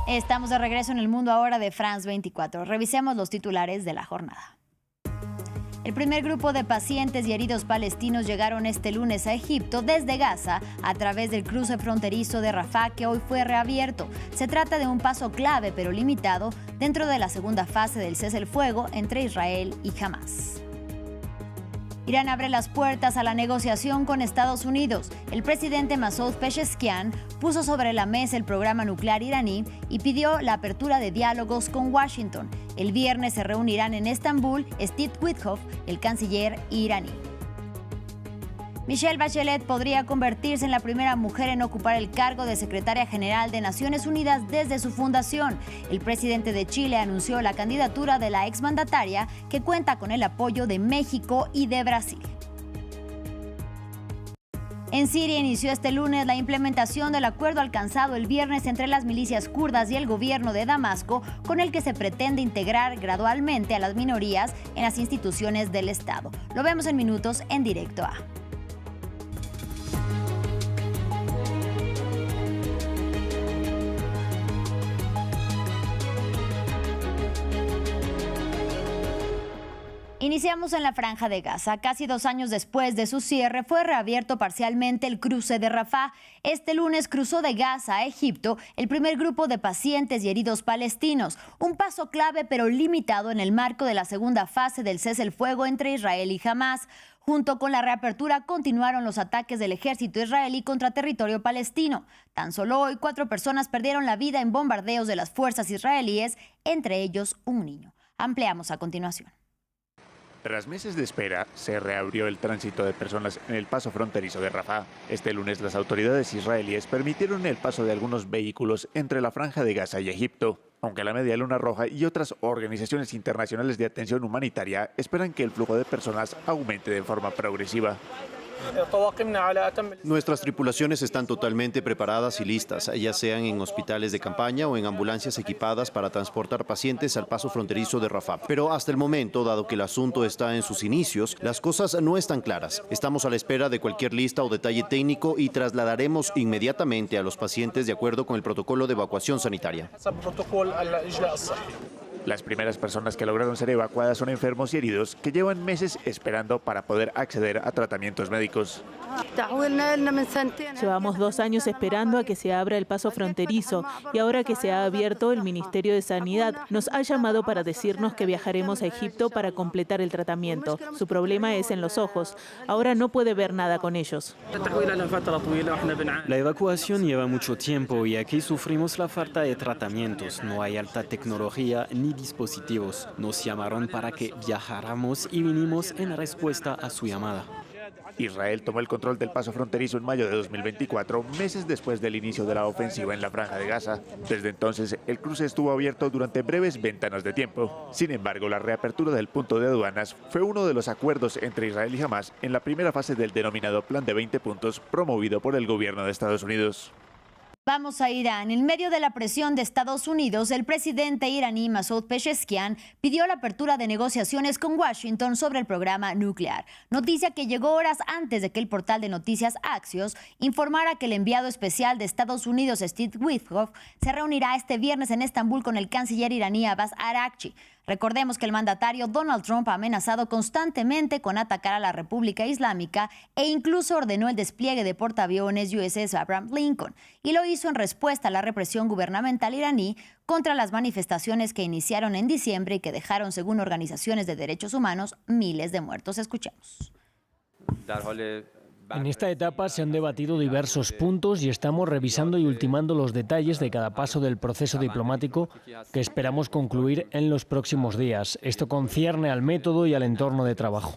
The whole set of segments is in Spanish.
Estamos de regreso en el mundo ahora de France 24. Revisemos los titulares de la jornada. El primer grupo de pacientes y heridos palestinos llegaron este lunes a Egipto desde Gaza a través del cruce fronterizo de Rafah, que hoy fue reabierto. Se trata de un paso clave pero limitado dentro de la segunda fase del cese el fuego entre Israel y Hamás. Irán abre las puertas a la negociación con Estados Unidos. El presidente Masoud Pezeshkian puso sobre la mesa el programa nuclear iraní y pidió la apertura de diálogos con Washington. El viernes se reunirán en Estambul Steve Witkoff, el canciller iraní. Michelle Bachelet podría convertirse en la primera mujer en ocupar el cargo de secretaria general de Naciones Unidas desde su fundación. El presidente de Chile anunció la candidatura de la exmandataria, que cuenta con el apoyo de México y de Brasil. En Siria inició este lunes la implementación del acuerdo alcanzado el viernes entre las milicias kurdas y el gobierno de Damasco, con el que se pretende integrar gradualmente a las minorías en las instituciones del Estado. Lo vemos en minutos en Directo A. Iniciamos en la Franja de Gaza. Casi 2 años después de su cierre, fue reabierto parcialmente el cruce de Rafah. Este lunes cruzó de Gaza a Egipto el primer grupo de pacientes y heridos palestinos. Un paso clave pero limitado en el marco de la segunda fase del cese el fuego entre Israel y Hamás. Junto con la reapertura continuaron los ataques del ejército israelí contra territorio palestino. Tan solo hoy 4 personas perdieron la vida en bombardeos de las fuerzas israelíes, entre ellos un niño. Ampliamos a continuación. Tras meses de espera, se reabrió el tránsito de personas en el paso fronterizo de Rafah. Este lunes las autoridades israelíes permitieron el paso de algunos vehículos entre la Franja de Gaza y Egipto, aunque la Media Luna Roja y otras organizaciones internacionales de atención humanitaria esperan que el flujo de personas aumente de forma progresiva. Nuestras tripulaciones están totalmente preparadas y listas, ya sean en hospitales de campaña o en ambulancias equipadas para transportar pacientes al paso fronterizo de Rafah. Pero hasta el momento, dado que el asunto está en sus inicios, las cosas no están claras. Estamos a la espera de cualquier lista o detalle técnico y trasladaremos inmediatamente a los pacientes de acuerdo con el protocolo de evacuación sanitaria. Las primeras personas que lograron ser evacuadas son enfermos y heridos que llevan meses esperando para poder acceder a tratamientos médicos. Llevamos 2 años esperando a que se abra el paso fronterizo y ahora que se ha abierto, el Ministerio de Sanidad nos ha llamado para decirnos que viajaremos a Egipto para completar el tratamiento. Su problema es en los ojos. Ahora no puede ver nada con ellos. La evacuación lleva mucho tiempo y aquí sufrimos la falta de tratamientos. No hay alta tecnología ni dispositivos. Nos llamaron para que viajáramos y vinimos en respuesta a su llamada. Israel tomó el control del paso fronterizo en mayo de 2024, meses después del inicio de la ofensiva en la Franja de Gaza. Desde entonces, el cruce estuvo abierto durante breves ventanas de tiempo. Sin embargo, la reapertura del punto de aduanas fue uno de los acuerdos entre Israel y Hamás en la primera fase del denominado Plan de 20 puntos promovido por el gobierno de Estados Unidos. Vamos a Irán. En medio de la presión de Estados Unidos, el presidente iraní Masoud Pezeshkian pidió la apertura de negociaciones con Washington sobre el programa nuclear. Noticia que llegó horas antes de que el portal de noticias Axios informara que el enviado especial de Estados Unidos, Steve Witkoff, se reunirá este viernes en Estambul con el canciller iraní Abbas Araghchi. Recordemos que el mandatario Donald Trump ha amenazado constantemente con atacar a la República Islámica e incluso ordenó el despliegue de portaaviones USS Abraham Lincoln, y lo hizo en respuesta a la represión gubernamental iraní contra las manifestaciones que iniciaron en diciembre y que dejaron, según organizaciones de derechos humanos, miles de muertos. Escuchemos. En esta etapa se han debatido diversos puntos y estamos revisando y ultimando los detalles de cada paso del proceso diplomático que esperamos concluir en los próximos días. Esto concierne al método y al entorno de trabajo.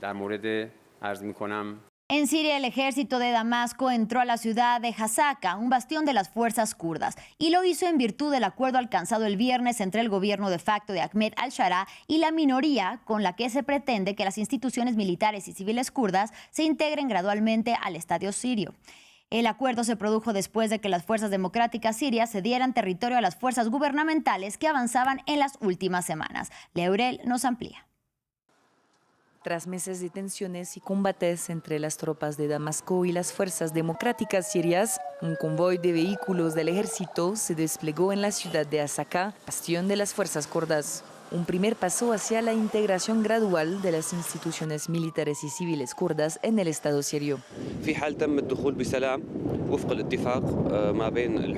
En Siria, el ejército de Damasco entró a la ciudad de Hasaka, un bastión de las fuerzas kurdas, y lo hizo en virtud del acuerdo alcanzado el viernes entre el gobierno de facto de Ahmed al-Shara y la minoría, con la que se pretende que las instituciones militares y civiles kurdas se integren gradualmente al Estado sirio. El acuerdo se produjo después de que las fuerzas democráticas sirias cedieran territorio a las fuerzas gubernamentales que avanzaban en las últimas semanas. Leurel nos amplía. Tras meses de tensiones y combates entre las tropas de Damasco y las fuerzas democráticas sirias, un convoy de vehículos del ejército se desplegó en la ciudad de Asaka, bastión de las fuerzas kurdas. Un primer paso hacia la integración gradual de las instituciones militares y civiles kurdas en el Estado sirio.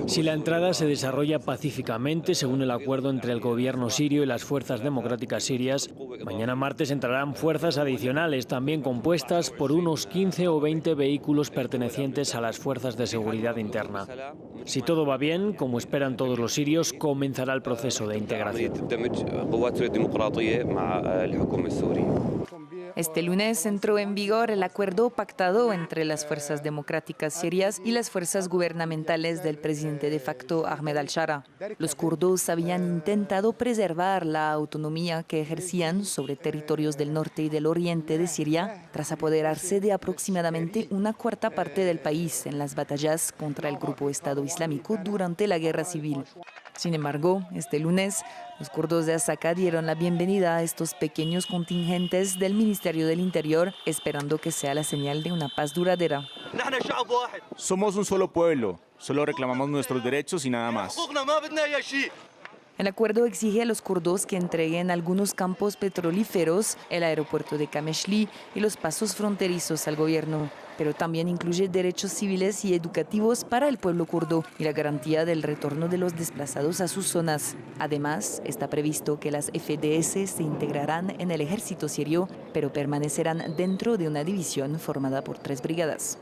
Si la entrada se desarrolla pacíficamente, según el acuerdo entre el gobierno sirio y las fuerzas democráticas sirias, mañana martes entrarán fuerzas adicionales, también compuestas por unos 15 o 20 vehículos pertenecientes a las fuerzas de seguridad interna. Si todo va bien, como esperan todos los sirios, comenzará el proceso de integración. Este lunes entró en vigor el acuerdo pactado entre las fuerzas democráticas sirias y las fuerzas gubernamentales del presidente de facto Ahmed al-Shara. Los kurdos habían intentado preservar la autonomía que ejercían sobre territorios del norte y del oriente de Siria, tras apoderarse de aproximadamente una cuarta parte del país en las batallas contra el grupo Estado Islámico durante la guerra civil. Sin embargo, este lunes, los kurdos de Asaka dieron la bienvenida a estos pequeños contingentes del Ministerio del Interior, esperando que sea la señal de una paz duradera. Somos un solo pueblo, solo reclamamos nuestros derechos y nada más. El acuerdo exige a los kurdos que entreguen algunos campos petrolíferos, el aeropuerto de Kameshli y los pasos fronterizos al gobierno, pero también incluye derechos civiles y educativos para el pueblo kurdo y la garantía del retorno de los desplazados a sus zonas. Además, está previsto que las FDS se integrarán en el ejército sirio, pero permanecerán dentro de una división formada por 3 brigadas.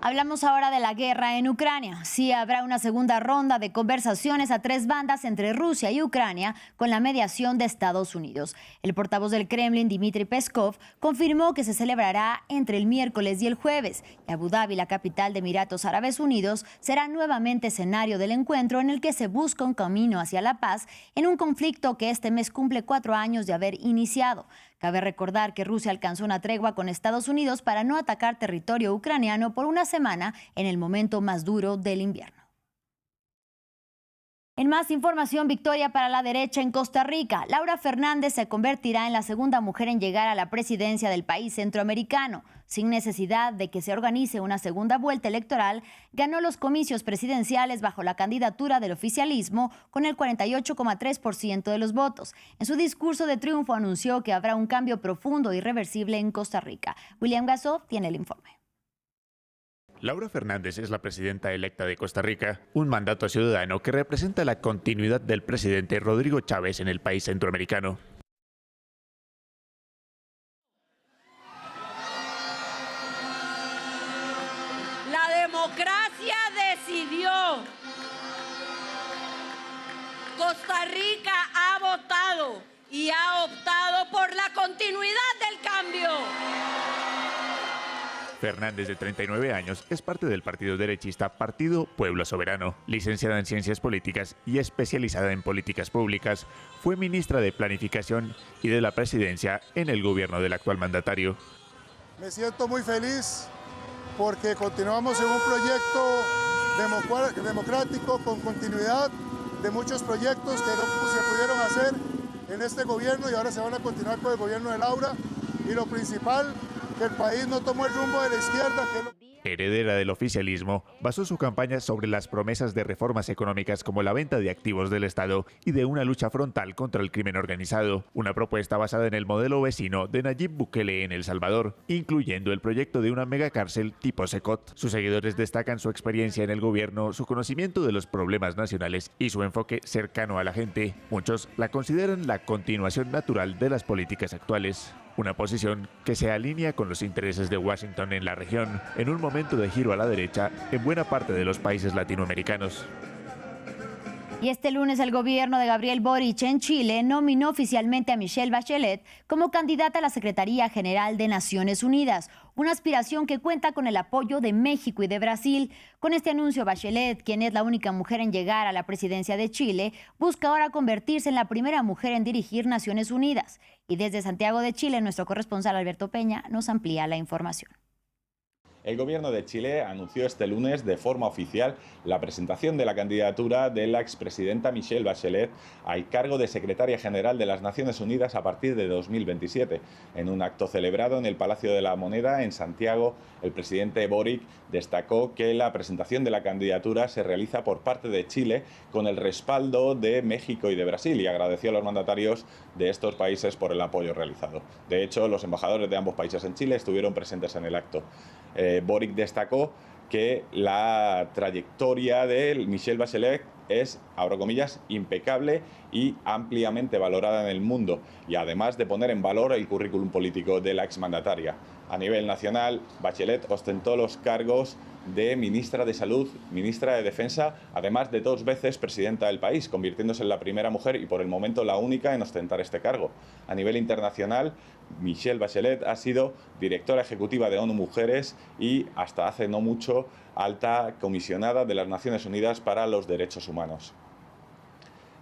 Hablamos ahora de la guerra en Ucrania. Sí habrá una segunda ronda de conversaciones a 3 bandas entre Rusia y Ucrania con la mediación de Estados Unidos. El portavoz del Kremlin, Dmitry Peskov, confirmó que se celebrará entre el miércoles y el jueves. Y Abu Dhabi, la capital de Emiratos Árabes Unidos, será nuevamente escenario del encuentro en el que se busca un camino hacia la paz en un conflicto que este mes cumple 4 años de haber iniciado. Cabe recordar que Rusia alcanzó una tregua con Estados Unidos para no atacar territorio ucraniano por una semana en el momento más duro del invierno. En más información, victoria para la derecha en Costa Rica. Laura Fernández se convertirá en la segunda mujer en llegar a la presidencia del país centroamericano. Sin necesidad de que se organice una segunda vuelta electoral, ganó los comicios presidenciales bajo la candidatura del oficialismo con el 48,3% de los votos. En su discurso de triunfo anunció que habrá un cambio profundo e irreversible en Costa Rica. William Gasov tiene el informe. Laura Fernández es la presidenta electa de Costa Rica, un mandato ciudadano que representa la continuidad del presidente Rodrigo Chávez en el país centroamericano. La democracia decidió. Costa Rica ha votado y ha optado por la continuidad del cambio. Fernández, de 39 años, es parte del partido derechista Partido Pueblo Soberano. Licenciada en Ciencias Políticas y especializada en políticas públicas, fue ministra de Planificación y de la Presidencia en el gobierno del actual mandatario. Me siento muy feliz porque continuamos en un proyecto democrático con continuidad de muchos proyectos que no se pudieron hacer en este gobierno y ahora se van a continuar con el gobierno de Laura. Y lo principal, que el país no tomó el rumbo de la izquierda. Heredera del oficialismo, basó su campaña sobre las promesas de reformas económicas como la venta de activos del Estado y de una lucha frontal contra el crimen organizado, una propuesta basada en el modelo vecino de Nayib Bukele en El Salvador, incluyendo el proyecto de una megacárcel tipo Secot. Sus seguidores destacan su experiencia en el gobierno, su conocimiento de los problemas nacionales y su enfoque cercano a la gente. Muchos la consideran la continuación natural de las políticas actuales. Una posición que se alinea con los intereses de Washington en la región, en un momento de giro a la derecha en buena parte de los países latinoamericanos. Y este lunes el gobierno de Gabriel Boric en Chile nominó oficialmente a Michelle Bachelet como candidata a la Secretaría General de Naciones Unidas, una aspiración que cuenta con el apoyo de México y de Brasil. Con este anuncio, Bachelet, quien es la única mujer en llegar a la presidencia de Chile, busca ahora convertirse en la primera mujer en dirigir Naciones Unidas. Y desde Santiago de Chile, nuestro corresponsal Alberto Peña nos amplía la información. El gobierno de Chile anunció este lunes de forma oficial la presentación de la candidatura de la expresidenta Michelle Bachelet al cargo de secretaria general de las Naciones Unidas a partir de 2027. En un acto celebrado en el Palacio de la Moneda, en Santiago, el presidente Boric destacó que la presentación de la candidatura se realiza por parte de Chile con el respaldo de México y de Brasil y agradeció a los mandatarios de estos países por el apoyo realizado. De hecho, los embajadores de ambos países en Chile estuvieron presentes en el acto. Boric destacó que la trayectoria de Michelle Bachelet es, abro comillas, impecable y ampliamente valorada en el mundo, y además de poner en valor el currículum político de la exmandataria. A nivel nacional, Bachelet ostentó los cargos de ministra de Salud, ministra de Defensa, además de 2 veces presidenta del país, convirtiéndose en la primera mujer y por el momento la única en ostentar este cargo. A nivel internacional, Michelle Bachelet ha sido directora ejecutiva de ONU Mujeres y, hasta hace no mucho, alta comisionada de las Naciones Unidas para los Derechos Humanos.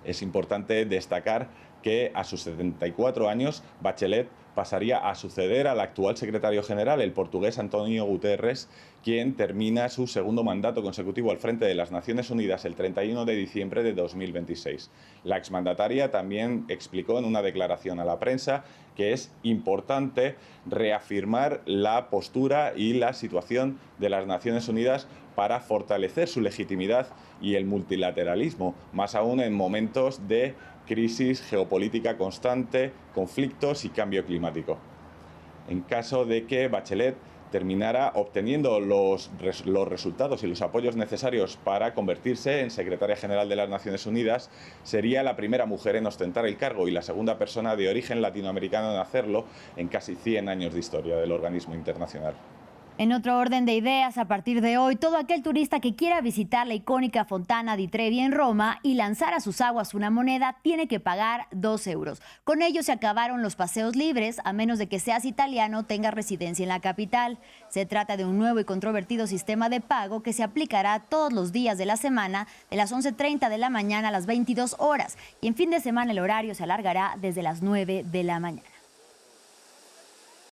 Es importante destacar que a sus 74 años, Bachelet pasaría a suceder al actual secretario general, el portugués António Guterres, quien termina su segundo mandato consecutivo al frente de las Naciones Unidas el 31 de diciembre de 2026. La exmandataria también explicó en una declaración a la prensa que es importante reafirmar la postura y la situación de las Naciones Unidas para fortalecer su legitimidad y el multilateralismo, más aún en momentos de crisis geopolítica constante, conflictos y cambio climático. En caso de que Bachelet terminara obteniendo los resultados y los apoyos necesarios para convertirse en secretaria general de las Naciones Unidas, sería la primera mujer en ostentar el cargo y la segunda persona de origen latinoamericano en hacerlo en casi 100 años de historia del organismo internacional. En otro orden de ideas, a partir de hoy, todo aquel turista que quiera visitar la icónica Fontana di Trevi en Roma y lanzar a sus aguas una moneda tiene que pagar 2 euros. Con ello se acabaron los paseos libres, a menos de que seas italiano o tengas residencia en la capital. Se trata de un nuevo y controvertido sistema de pago que se aplicará todos los días de la semana, de las 11:30 de la mañana a las 22 horas. Y en fin de semana el horario se alargará desde las 9 de la mañana.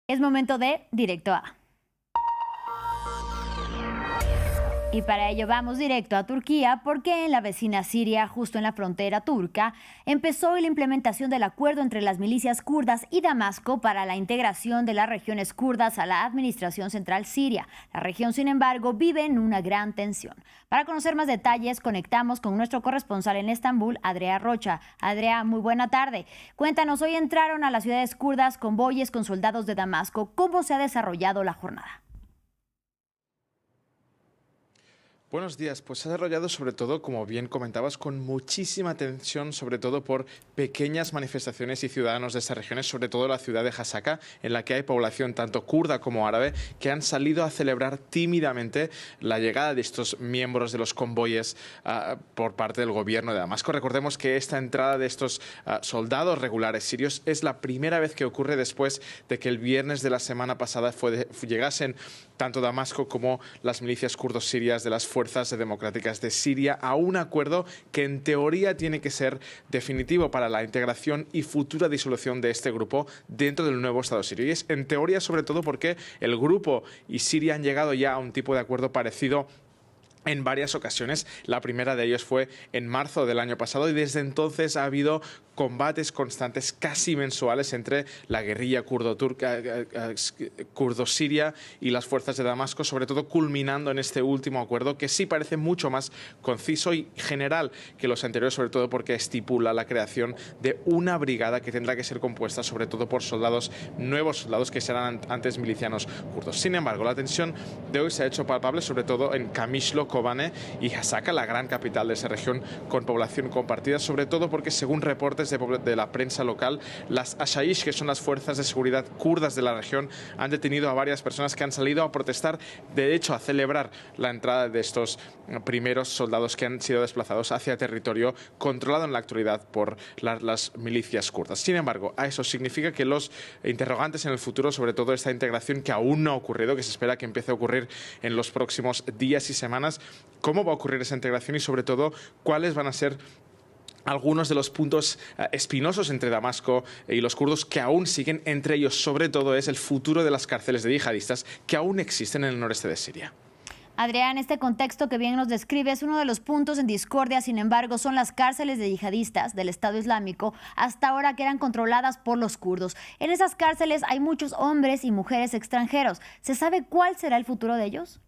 Es momento de Directo A. Y para ello vamos directo a Turquía, porque en la vecina Siria, justo en la frontera turca, empezó la implementación del acuerdo entre las milicias kurdas y Damasco para la integración de las regiones kurdas a la administración central siria. La región, sin embargo, vive en una gran tensión. Para conocer más detalles, conectamos con nuestro corresponsal en Estambul, Adrià Rocha. Adrià, muy buena tarde. Cuéntanos, hoy entraron a las ciudades kurdas convoyes con soldados de Damasco. ¿Cómo se ha desarrollado la jornada? Buenos días, pues se ha desarrollado sobre todo, como bien comentabas, con muchísima tensión, sobre todo por pequeñas manifestaciones y ciudadanos de estas regiones, sobre todo la ciudad de Hasaka, en la que hay población tanto kurda como árabe, que han salido a celebrar tímidamente la llegada de estos miembros de los convoyes por parte del gobierno de Damasco. Recordemos que esta entrada de estos soldados regulares sirios es la primera vez que ocurre después de que el viernes de la semana pasada llegasen tanto Damasco como las milicias kurdos sirias de las Fuerzas Democráticas de Siria a un acuerdo que en teoría tiene que ser definitivo para la integración y futura disolución de este grupo dentro del nuevo Estado sirio. Y es en teoría sobre todo porque el grupo y Siria han llegado ya a un tipo de acuerdo parecido en varias ocasiones. La primera de ellos fue en marzo del año pasado y desde entonces ha habido combates constantes casi mensuales entre la guerrilla kurdo-siria y las fuerzas de Damasco, sobre todo culminando en este último acuerdo que sí parece mucho más conciso y general que los anteriores, sobre todo porque estipula la creación de una brigada que tendrá que ser compuesta sobre todo por soldados, nuevos soldados que serán antes milicianos kurdos. Sin embargo, la tensión de hoy se ha hecho palpable sobre todo en Kamishlo, Kobane y Hasaka, la gran capital de esa región con población compartida, sobre todo porque según reportes de la prensa local, las Ashayish, que son las fuerzas de seguridad kurdas de la región, han detenido a varias personas que han salido a protestar, de hecho a celebrar la entrada de estos primeros soldados que han sido desplazados hacia territorio controlado en la actualidad por las milicias kurdas. Sin embargo, a eso significa que los interrogantes en el futuro, sobre todo esta integración que aún no ha ocurrido, que se espera que empiece a ocurrir en los próximos días y semanas, cómo va a ocurrir esa integración y sobre todo cuáles van a ser algunos de los puntos espinosos entre Damasco y los kurdos que aún siguen entre ellos, sobre todo es el futuro de las cárceles de yihadistas que aún existen en el noreste de Siria. Adrián, este contexto que bien nos describes, uno de los puntos en discordia, sin embargo, son las cárceles de yihadistas del Estado Islámico, hasta ahora que eran controladas por los kurdos. En esas cárceles hay muchos hombres y mujeres extranjeros. ¿Se sabe cuál será el futuro de ellos?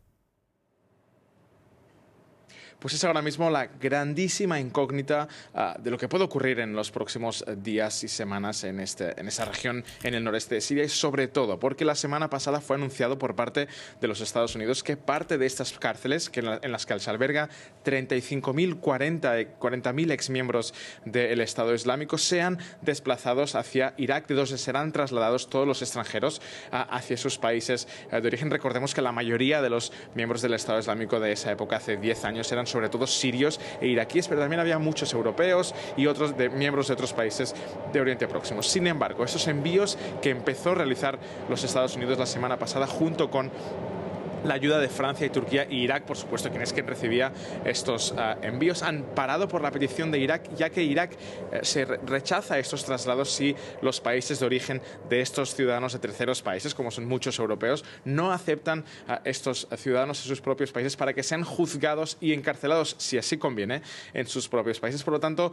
Pues es ahora mismo la grandísima incógnita de lo que puede ocurrir en los próximos días y semanas en esa región en el noreste de Siria, y sobre todo porque la semana pasada fue anunciado por parte de los Estados Unidos que parte de estas cárceles, en las que se alberga 40.000 exmiembros del Estado Islámico, sean desplazados hacia Irak, de donde serán trasladados todos los extranjeros hacia sus países de origen. Recordemos que la mayoría de los miembros del Estado Islámico de esa época, hace 10 años, eran sobre todo sirios e iraquíes, pero también había muchos europeos y otros miembros de otros países de Oriente Próximo. Sin embargo, esos envíos que empezó a realizar los Estados Unidos la semana pasada, junto con la ayuda de Francia y Turquía y Irak, por supuesto, quien recibía estos envíos, han parado por la petición de Irak, ya que Irak se rechaza estos traslados si los países de origen de estos ciudadanos de terceros países, como son muchos europeos, no aceptan a estos ciudadanos en sus propios países para que sean juzgados y encarcelados, si así conviene, en sus propios países. Por lo tanto,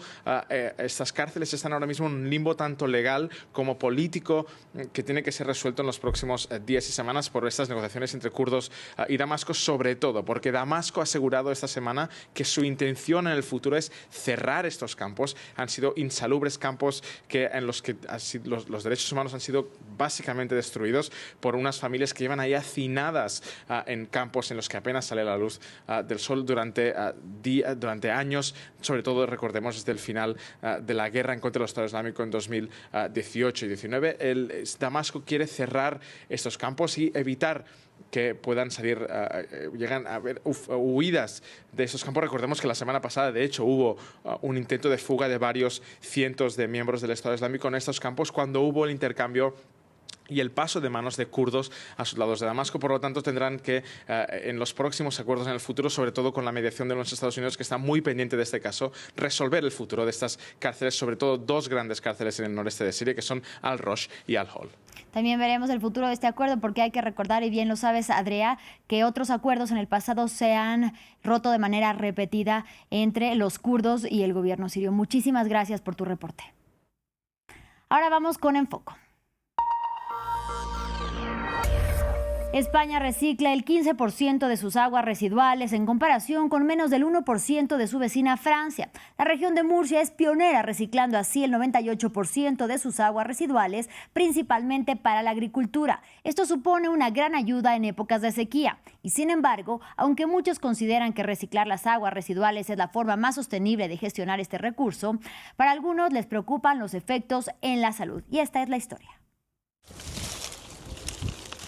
estas cárceles están ahora mismo en un limbo tanto legal como político que tiene que ser resuelto en los próximos días y semanas por estas negociaciones entre kurdos y Damasco, sobre todo porque Damasco ha asegurado esta semana que su intención en el futuro es cerrar estos campos. Han sido insalubres campos en los que los derechos humanos han sido básicamente destruidos por unas familias que llevan ahí hacinadas en campos en los que apenas sale la luz del sol durante años, sobre todo recordemos desde el final de la guerra en contra del Estado Islámico en 2018 y 2019. Damasco quiere cerrar estos campos y evitar que puedan salir, llegan a haber huidas de esos campos. Recordemos que la semana pasada, de hecho, hubo un intento de fuga de varios cientos de miembros del Estado Islámico en estos campos cuando hubo el intercambio y el paso de manos de kurdos a sus lados de Damasco. Por lo tanto, tendrán que, en los próximos acuerdos en el futuro, sobre todo con la mediación de los Estados Unidos, que está muy pendiente de este caso, resolver el futuro de estas cárceles, sobre todo dos grandes cárceles en el noreste de Siria, que son Al-Rosh y Al-Hol. También veremos el futuro de este acuerdo, porque hay que recordar, y bien lo sabes, Adrià, que otros acuerdos en el pasado se han roto de manera repetida entre los kurdos y el gobierno sirio. Muchísimas gracias por tu reporte. Ahora vamos con Enfoco. España recicla el 15% de sus aguas residuales en comparación con menos del 1% de su vecina Francia. La región de Murcia es pionera, reciclando así el 98% de sus aguas residuales, principalmente para la agricultura. Esto supone una gran ayuda en épocas de sequía. Y sin embargo, aunque muchos consideran que reciclar las aguas residuales es la forma más sostenible de gestionar este recurso, para algunos les preocupan los efectos en la salud. Y esta es la historia.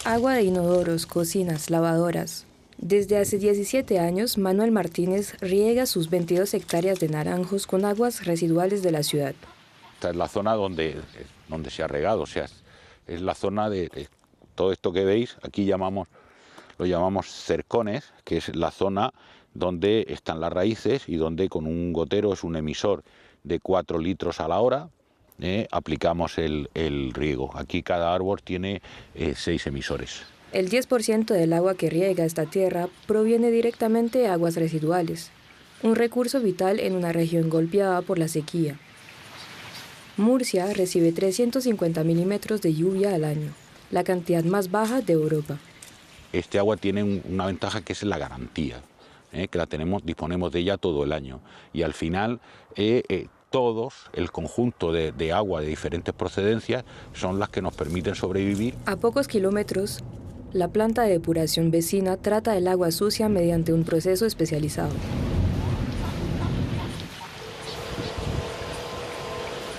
Agua de inodoros, cocinas, lavadoras. Desde hace 17 años, Manuel Martínez riega sus 22 hectáreas de naranjos con aguas residuales de la ciudad. Esta es la zona donde se ha regado, o sea, es la zona de todo esto que veis, aquí lo llamamos cercones, que es la zona donde están las raíces y donde con un gotero, es un emisor de 4 litros a la hora, aplicamos el riego. Aquí cada árbol tiene 6 emisores. El 10% del agua que riega esta tierra proviene directamente de aguas residuales, un recurso vital en una región golpeada por la sequía. Murcia recibe 350 milímetros de lluvia al año, la cantidad más baja de Europa. Este agua tiene una ventaja que es la garantía, que disponemos de ella todo el año, y al final el conjunto de agua de diferentes procedencias son las que nos permiten sobrevivir. A pocos kilómetros, la planta de depuración vecina trata el agua sucia mediante un proceso especializado.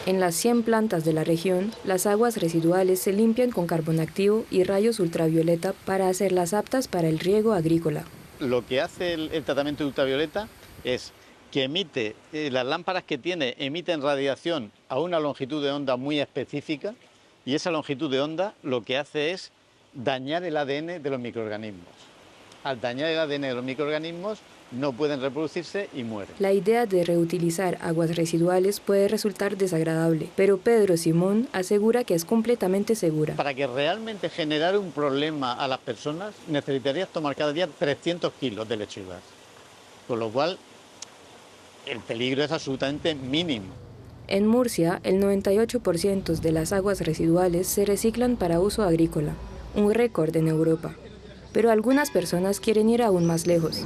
En las 100 plantas de la región, las aguas residuales se limpian con carbón activo y rayos ultravioleta para hacerlas aptas para el riego agrícola. Lo que hace el tratamiento de ultravioleta es que las lámparas que tiene emiten radiación a una longitud de onda muy específica, y esa longitud de onda lo que hace es dañar el ADN de los microorganismos. Al dañar el ADN de los microorganismos no pueden reproducirse y mueren. La idea de reutilizar aguas residuales puede resultar desagradable, pero Pedro Simón asegura que es completamente segura. Para que realmente generara un problema a las personas, necesitarías tomar cada día 300 kilos de lechugas, con lo cual el peligro es absolutamente mínimo. En Murcia, el 98% de las aguas residuales se reciclan para uso agrícola, un récord en Europa. Pero algunas personas quieren ir aún más lejos.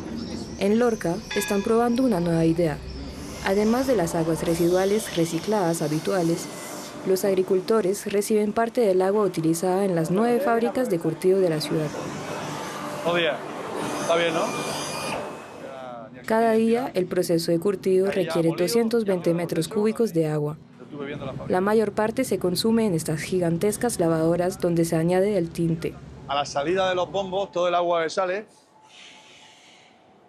En Lorca están probando una nueva idea. Además de las aguas residuales recicladas habituales, los agricultores reciben parte del agua utilizada en las 9 fábricas de curtido de la ciudad. Buenos días. Está bien, ¿no? Cada día, el proceso de curtido requiere 220 metros cúbicos de agua. La mayor parte se consume en estas gigantescas lavadoras donde se añade el tinte. A la salida de los bombos, todo el agua que sale,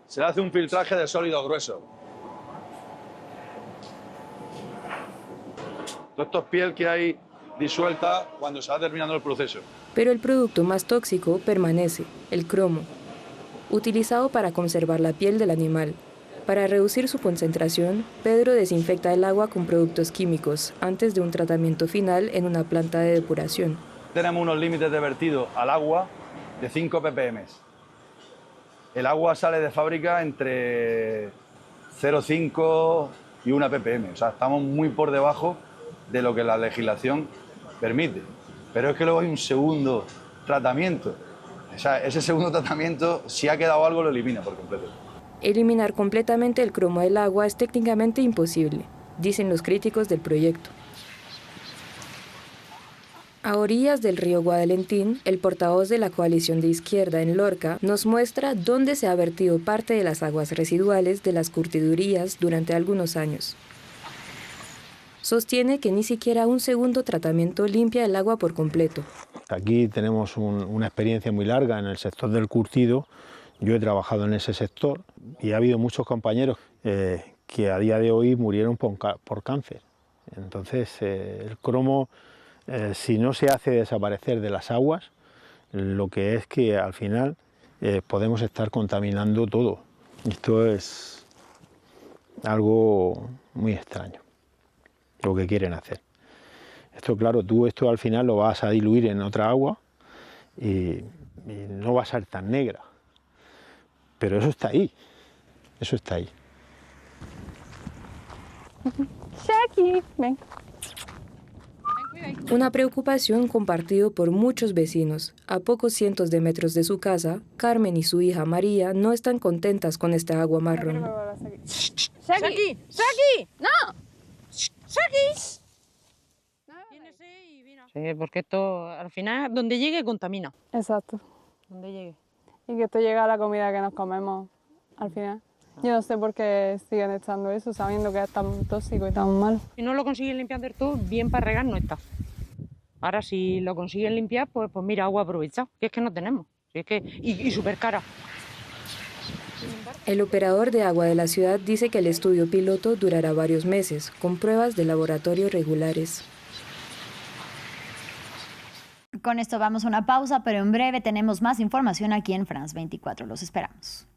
se le hace un filtraje de sólido grueso. Todo esto es piel que hay disuelta cuando se va terminando el proceso. Pero el producto más tóxico permanece, el cromo, utilizado para conservar la piel del animal. Para reducir su concentración, Pedro desinfecta el agua con productos químicos antes de un tratamiento final en una planta de depuración. Tenemos unos límites de vertido al agua de 5 ppm. El agua sale de fábrica entre 0,5 y 1 ppm. O sea, estamos muy por debajo de lo que la legislación permite. Pero es que luego hay un segundo tratamiento. O sea, ese segundo tratamiento, si ha quedado algo, lo elimina por completo. Eliminar completamente el cromo del agua es técnicamente imposible, dicen los críticos del proyecto. A orillas del río Guadalentín, el portavoz de la coalición de izquierda en Lorca nos muestra dónde se ha vertido parte de las aguas residuales de las curtidurías durante algunos años. Sostiene que ni siquiera un segundo tratamiento limpia el agua por completo. Aquí tenemos una experiencia muy larga en el sector del curtido. Yo he trabajado en ese sector y ha habido muchos compañeros que a día de hoy murieron por cáncer. Entonces, el cromo, si no se hace desaparecer de las aguas, lo que es que al final podemos estar contaminando todo. Esto es algo muy extraño, lo que quieren hacer. Esto, claro, tú esto al final lo vas a diluir en otra agua y no va a ser tan negra. Pero eso está ahí, eso está ahí. Shaki, ven. Una preocupación compartida por muchos vecinos. A pocos cientos de metros de su casa, Carmen y su hija María no están contentas con esta agua marrón. ¡Shaki! ¡Shaki! ¡No! ¡Shaki! Sí, porque esto al final, donde llegue, contamina. Exacto. Donde llegue. Y que esto llega a la comida que nos comemos al final. Yo no sé por qué siguen echando eso, sabiendo que es tan tóxico y tan malo. Si no lo consiguen limpiar del todo, bien para regar no está. Ahora, si lo consiguen limpiar, pues mira, agua aprovechada, que es que no tenemos. Y súper cara. El operador de agua de la ciudad dice que el estudio piloto durará varios meses, con pruebas de laboratorio regulares. Con esto vamos a una pausa, pero en breve tenemos más información aquí en France 24. Los esperamos.